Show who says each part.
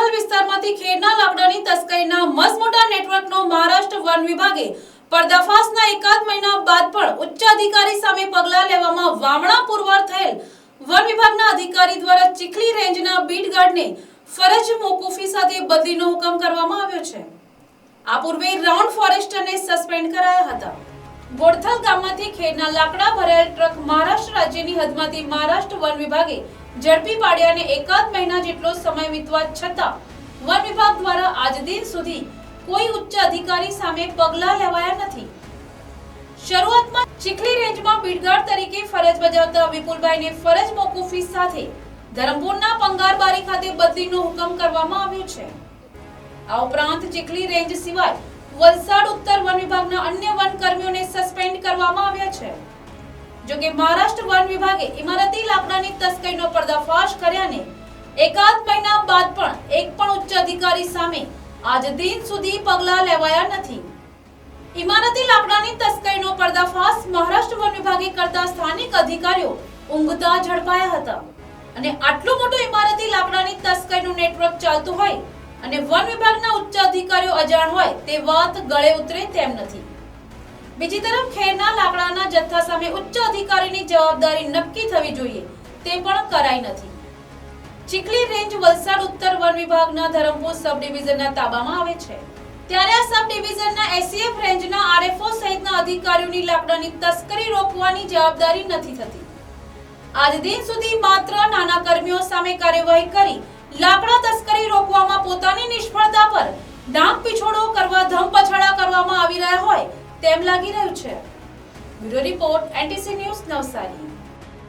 Speaker 1: બોરથલ વિસ્તારમાંથી ખેડના લાકડાની તસ્કરીના મસમોટા નેટવર્કનો મહારાષ્ટ્ર વન વિભાગે પર્દાફાશના એકાદ મહિના બાદ પણ ઉચ્ચ અધિકારી સામે પગલાં લેવામાં વાવણા પુરવાર થયેલ વન વિભાગના અધિકારી દ્વારા ચીખલી રેન્જના બીટ ગાર્ડને ફરજ મોકૂફી સાથે બદલીનો હુકમ કરવામાં આવ્યો છે। આ પૂર્વે રાઉન્ડ ફોરેસ્ટરને સસ્પેન્ડ કરાયા હતા। બોરથલ ગામમાંથી ખેડના લાકડા ભરેલ ટ્રક મહારાષ્ટ્ર રાજ્યની હદમાંથી મહારાષ્ટ્ર વન વિભાગે ઝડપી પાડ્યાને એકાદ મહિના જેટલો સમય વીતવા છતાં વન વિભાગ દ્વારા આજ દિન સુધી કોઈ ઉચ્ચ અધિકારી સામે પગલાં લેવાયા નથી। શરૂઆતમાં ચીખલી રેન્જમાં બીટગાર્ડ તરીકે ફરજ બજાવતા વિપુલભાઈને ફરજ મોકૂફી સાથે ધરમપુરના પંગારબારી ખાતે બદલીનો હુકમ કરવામાં આવ્યો છે। આ ઉપરાંત ચીખલી રેન્જ સિવાય વલસાડ ઉત્તર વન વિભાગના અન્ય વન કર્મીઓને સસ્પેન્ડ કરવામાં આવ્યા છે। જો કે મહારાષ્ટ્ર વન વિભાગે ઇમારતી લાકડાની તસ્કરીનો પર્દાફાશ કર્યાને એકાદ મહિના બાદ પણ એક પણ ઉચ્ચ અધિકારી સામે આજ દિન સુધી પગલાં લેવાયા નથી। ઇમારતી લાકડાની તસ્કરીનો પર્દાફાશ મહારાષ્ટ્ર વન વિભાગે કરતા સ્થાનિક અધિકારીઓ ઊંઘતા ઝડપાયા હતા અને આટલું મોટું ઇમારતી લાકડાની તસ્કરીનું નેટવર્ક ચાલતું હોય અને વન વિભાગના ઉચ્ચ અધિકારીઓ અજાણ હોય તે વાત ગળે ઉતરે તેમ નથી। બીજી તરફ ખેડના લાકડાના જથ્થા સામે ઉચ્ચ અધિકારીની જવાબદારી નક્કી થવી જોઈએ તે પણ કરાઈ નથી। ચીખલી રેન્જ વલસાડ ઉત્તર વન વિભાગના ધરમપુર સબ ડિવિઝનના તાબામાં આવે છે, ત્યારે આ સબ ડિવિઝનના એસીએફ રેન્જના આરએફઓ સહિતના અધિકારીઓની લાકડાની તસ્કરી રોકવાની જવાબદારી નથી થતી। આજ દિન સુધી માત્ર નાના કર્મીઓ સામે કાર્યવાહી કરી લાકડા તસ્કરી રોકવામાં પોતાની નિષ્ફળતા પર ડાંગ પીછોડો કરવા ધમપછાડા કરવામાં આવી રહ્યા હોય તેમ લાગી રહ્યું છે। Bureau report NTC news Navsari.